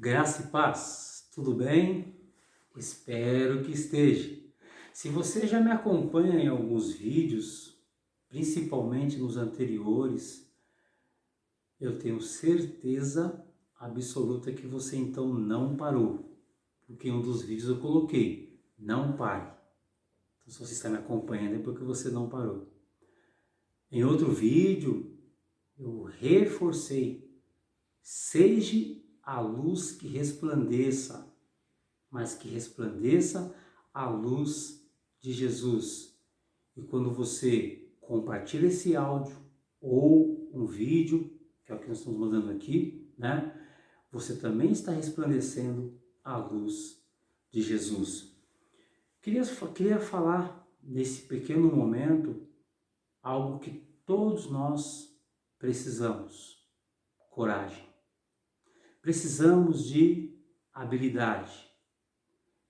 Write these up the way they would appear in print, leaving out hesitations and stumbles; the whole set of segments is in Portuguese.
Graça e paz, tudo bem? Espero que esteja. Se você já me acompanha em alguns vídeos, principalmente nos anteriores, eu tenho certeza absoluta que você então não parou, porque em um dos vídeos eu coloquei, não pare. Então, se você está me acompanhando é porque você não parou. Em outro vídeo, eu reforcei, seja a luz que resplandeça, mas que resplandeça a luz de Jesus. E quando você compartilha esse áudio ou um vídeo, que é o que nós estamos mandando aqui, né? Você também está resplandecendo a luz de Jesus. Queria falar nesse pequeno momento algo que todos nós precisamos: coragem. Precisamos de habilidade.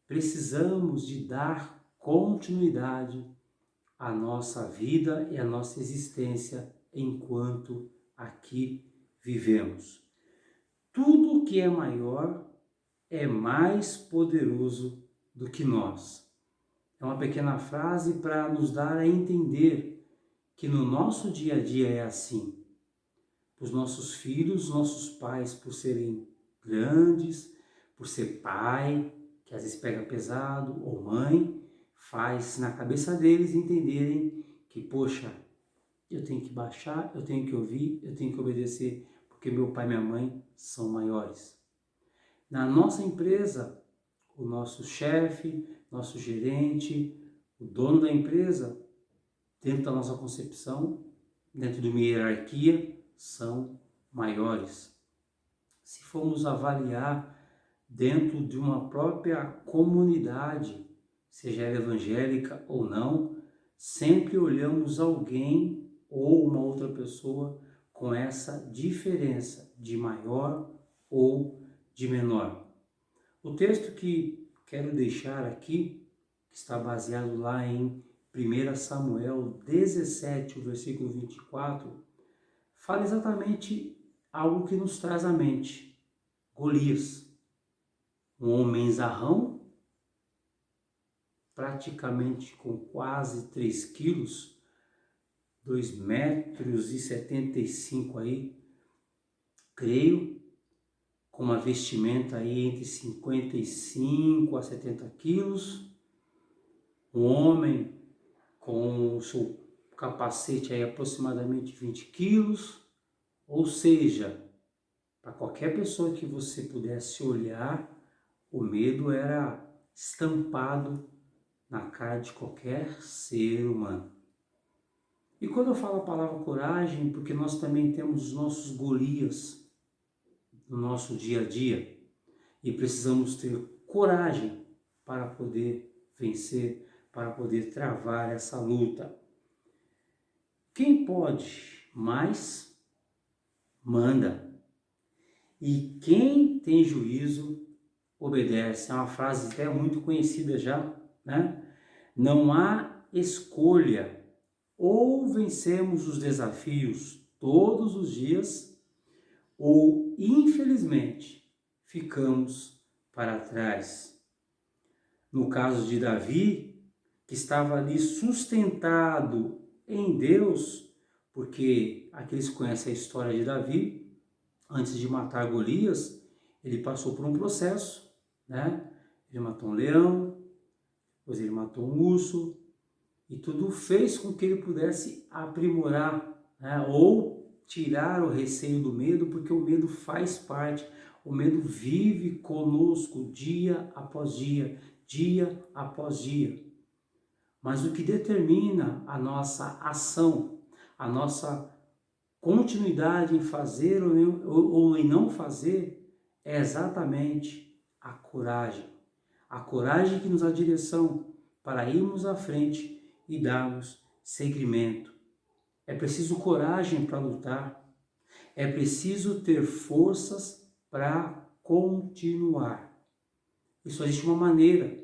Precisamos de dar continuidade à nossa vida e à nossa existência enquanto aqui vivemos. Tudo que é maior é mais poderoso do que nós. É uma pequena frase para nos dar a entender que no nosso dia a dia é assim. Os nossos filhos, nossos pais, por serem grandes, por ser pai, que às vezes pega pesado, ou mãe, faz na cabeça deles entenderem que, poxa, eu tenho que baixar, eu tenho que ouvir, eu tenho que obedecer, porque meu pai e minha mãe são maiores. Na nossa empresa, o nosso chefe, nosso gerente, o dono da empresa, dentro da nossa concepção, dentro de uma hierarquia, são maiores. Se formos avaliar dentro de uma própria comunidade, seja ela evangélica ou não, sempre olhamos alguém ou uma outra pessoa com essa diferença de maior ou de menor. O texto que quero deixar aqui, que está baseado lá em 1 Samuel 17, o versículo 24, fala exatamente algo que nos traz à mente. Golias, um homenzarrão, praticamente com quase 3 quilos, 2,75 metros aí, creio, com uma vestimenta aí entre 55 a 70 quilos, um homem com o seu capacete aí aproximadamente 20 quilos, ou seja, para qualquer pessoa que você pudesse olhar, o medo era estampado na cara de qualquer ser humano. E quando eu falo a palavra coragem, porque nós também temos os nossos Golias no nosso dia a dia e precisamos ter coragem para poder vencer, para poder travar essa luta. Quem pode mais, manda. E quem tem juízo, obedece. É uma frase até muito conhecida já, né? Não há escolha. Ou vencemos os desafios todos os dias, ou infelizmente ficamos para trás. No caso de Davi, que estava ali sustentado em Deus, porque aqueles que conhecem a história de Davi, antes de matar Golias, ele passou por um processo, né? Ele matou um leão, depois ele matou um urso, e tudo fez com que ele pudesse aprimorar, né? Ou tirar o receio do medo, porque o medo faz parte, o medo vive conosco dia após dia, dia após dia. Mas o que determina a nossa ação, a nossa continuidade em fazer ou em não fazer, é exatamente a coragem. A coragem que nos dá direção para irmos à frente e darmos seguimento. É preciso coragem para lutar. É preciso ter forças para continuar. E só existe uma maneira.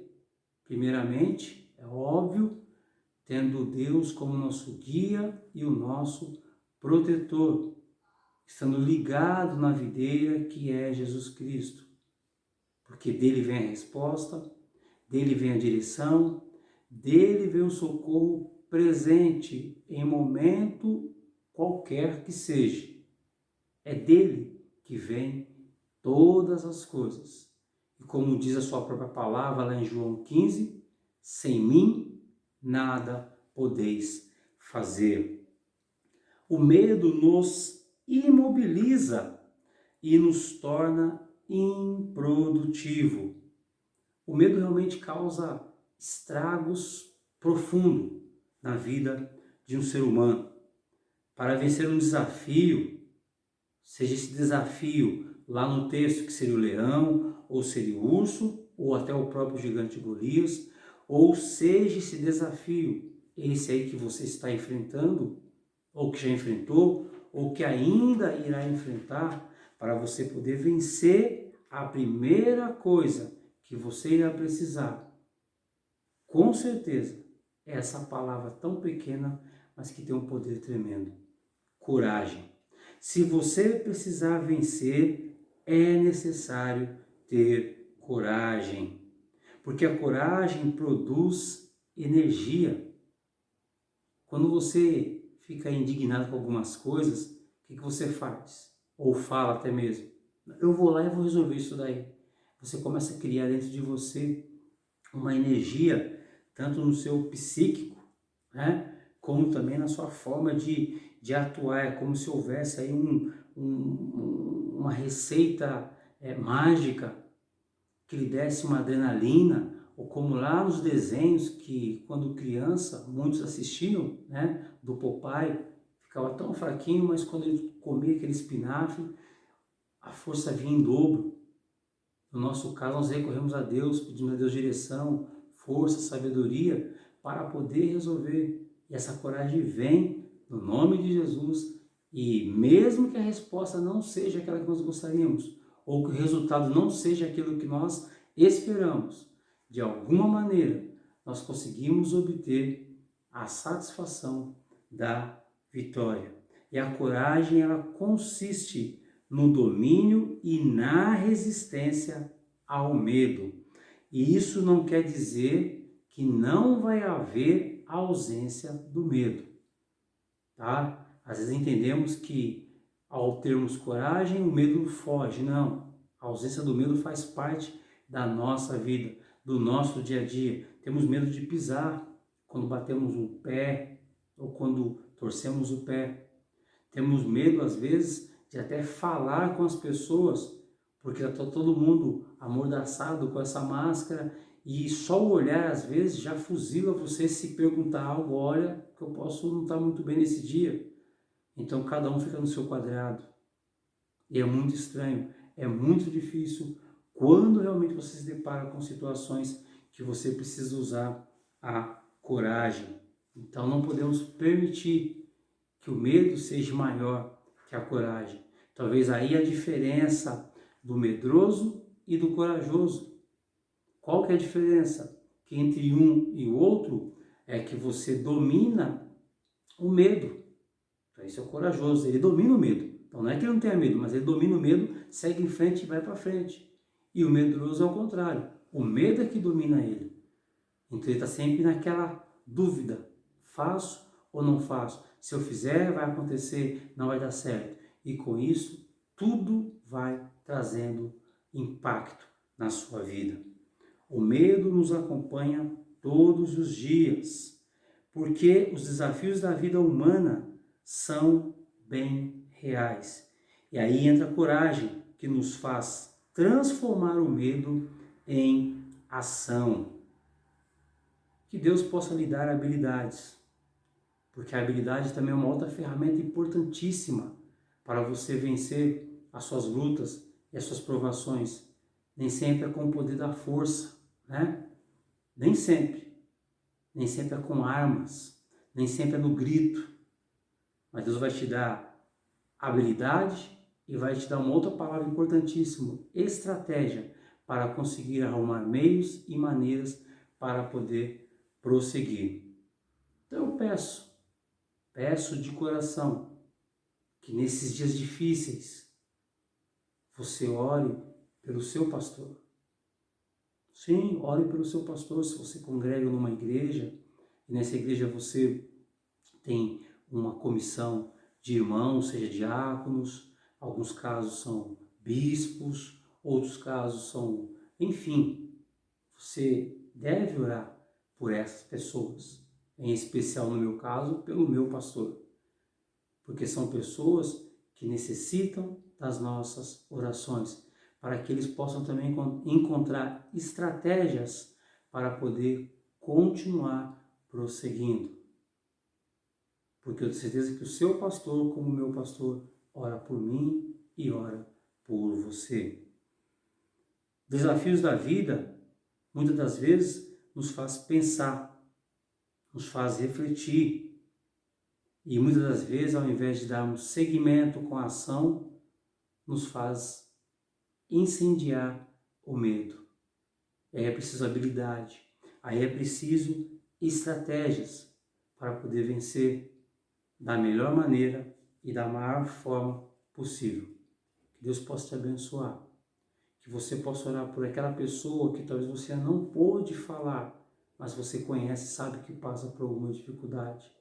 Primeiramente, é óbvio, tendo Deus como nosso guia e o nosso protetor, estando ligado na videira que é Jesus Cristo. porque dele vem a resposta, dele vem a direção, dele vem o socorro presente em momento qualquer que seja. É dele que vem todas as coisas. E como diz a sua própria palavra lá em João 15, sem mim nada podeis fazer. O medo nos imobiliza e nos torna improdutivo. O medo realmente causa estragos profundos na vida de um ser humano. Para vencer um desafio, seja esse desafio lá no texto que seria o leão, ou seria o urso, ou até o próprio gigante Golias, ou seja esse desafio, esse aí que você está enfrentando, ou que já enfrentou, ou que ainda irá enfrentar, para você poder vencer, a primeira coisa que você irá precisar, com certeza, é essa palavra tão pequena, mas que tem um poder tremendo: coragem. Se você precisar vencer, é necessário ter coragem, porque a coragem produz energia. Quando você fica indignado com algumas coisas, o que você faz? Ou fala até mesmo: eu vou lá e vou resolver isso daí. Você começa a criar dentro de você uma energia, tanto no seu psíquico, né, como também na sua forma de atuar. É como se houvesse aí uma receita mágica que lhe desse uma adrenalina, ou como lá nos desenhos que quando criança muitos assistiam, né, do Popeye, ficava tão fraquinho, mas quando ele comia aquele espinafre, a força vinha em dobro. No nosso caso, nós recorremos a Deus, pedimos a Deus direção, força, sabedoria para poder resolver. E essa coragem vem no nome de Jesus. E mesmo que a resposta não seja aquela que nós gostaríamos, ou que o resultado não seja aquilo que nós esperamos, de alguma maneira nós conseguimos obter a satisfação da vitória. E a coragem, ela consiste no domínio e na resistência ao medo. E isso não quer dizer que não vai haver ausência do medo, tá? Às vezes entendemos que ao termos coragem o medo foge. Não, a ausência do medo faz parte da nossa vida, do nosso dia a dia. Temos medo de pisar quando batemos o pé ou quando torcemos o pé. Temos medo às vezes de até falar com as pessoas, porque está todo mundo amordaçado com essa máscara e só o olhar às vezes já fuzila você se perguntar algo: olha, que eu posso não estar muito bem nesse dia. Então cada um fica no seu quadrado. E é muito estranho, é muito difícil quando realmente você se depara com situações que você precisa usar a coragem. Então não podemos permitir que o medo seja maior que a coragem. Talvez aí a diferença do medroso e do corajoso. Qual que é a diferença? Que entre um e o outro é que você domina o medo. Então esse é o corajoso, ele domina o medo. Então não é que ele não tenha medo, mas ele domina o medo, segue em frente e vai para frente. E o medroso é o contrário. O medo é que domina ele. Então ele está sempre naquela dúvida: faço ou não faço? Se eu fizer, vai acontecer, não vai dar certo. E com isso, tudo vai trazendo impacto na sua vida. O medo nos acompanha todos os dias, porque os desafios da vida humana são bem reais. E aí entra a coragem, que nos faz transformar o medo em ação. Que Deus possa lhe dar habilidades, porque a habilidade também é uma outra ferramenta importantíssima para você vencer as suas lutas e as suas provações. Nem sempre é com o poder da força, né? Nem sempre. Nem sempre é com armas, nem sempre é no grito. Mas Deus vai te dar habilidade e vai te dar uma outra palavra importantíssima: estratégia, para conseguir arrumar meios e maneiras para poder prosseguir. Então eu peço de coração que nesses dias difíceis você ore pelo seu pastor, Sim, ore pelo seu pastor. Se você congrega numa igreja, e nessa igreja você tem uma comissão de irmãos, seja diáconos, alguns casos são bispos, outros casos são, enfim, você deve orar por essas pessoas, em especial no meu caso, pelo meu pastor, porque são pessoas que necessitam das nossas orações, para que eles possam também encontrar estratégias para poder continuar prosseguindo. Porque eu tenho certeza que o seu pastor, como o meu pastor, ora por mim e ora por você. Desafios da vida, muitas das vezes, nos faz pensar, nos faz refletir. E muitas das vezes, ao invés de darmos seguimento com a ação, nos faz incendiar o medo. Aí é preciso habilidade, aí é preciso estratégias para poder vencer da melhor maneira e da maior forma possível. Que Deus possa te abençoar. Que você possa orar por aquela pessoa que talvez você não pôde falar, mas você conhece e sabe que passa por alguma dificuldade.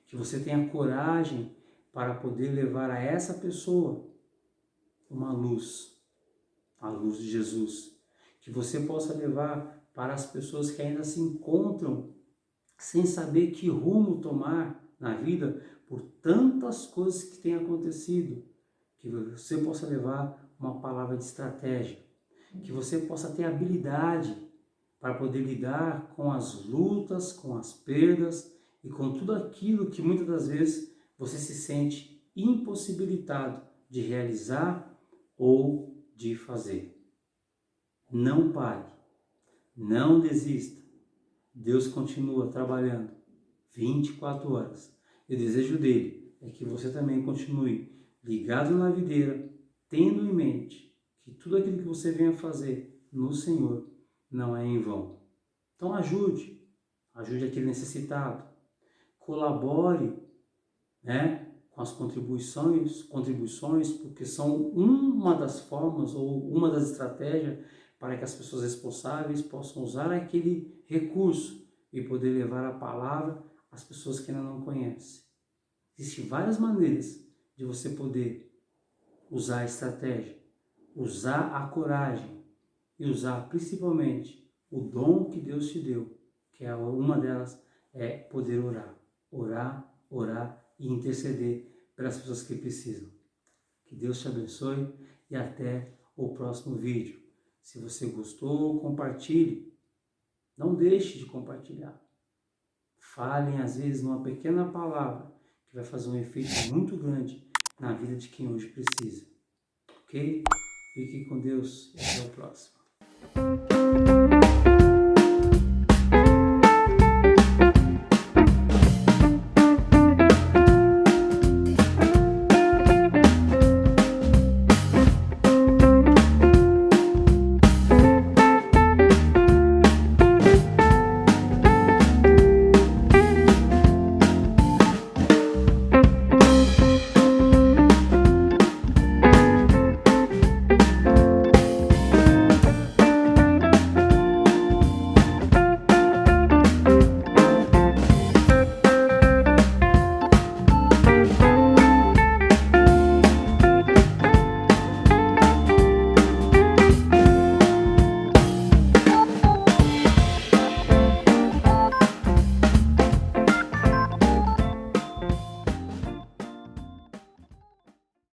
Que você tenha coragem para poder levar a essa pessoa uma luz, a luz de Jesus. Que você possa levar para as pessoas que ainda se encontram sem saber que rumo tomar na vida por tantas coisas que têm acontecido. Que você possa levar uma palavra de estratégia. Que você possa ter habilidade para poder lidar com as lutas, com as perdas e com tudo aquilo que muitas das vezes você se sente impossibilitado de realizar ou de fazer. Não pare, não desista. Deus continua trabalhando 24 horas. E o desejo dele é que você também continue ligado na videira, tendo em mente que tudo aquilo que você venha fazer no Senhor não é em vão. Então ajude aquele necessitado, colabore, com as contribuições, porque são uma das formas ou uma das estratégias para que as pessoas responsáveis possam usar aquele recurso e poder levar a palavra às pessoas que ainda não conhecem. Existem várias maneiras de você poder usar a estratégia, usar a coragem e usar principalmente o dom que Deus te deu, que é uma delas é poder orar. Orar e interceder pelas pessoas que precisam. Que Deus te abençoe e até o próximo vídeo. Se você gostou, compartilhe. Não deixe de compartilhar. Falem, às vezes, numa pequena palavra que vai fazer um efeito muito grande na vida de quem hoje precisa. Ok? Fique com Deus e até o próximo.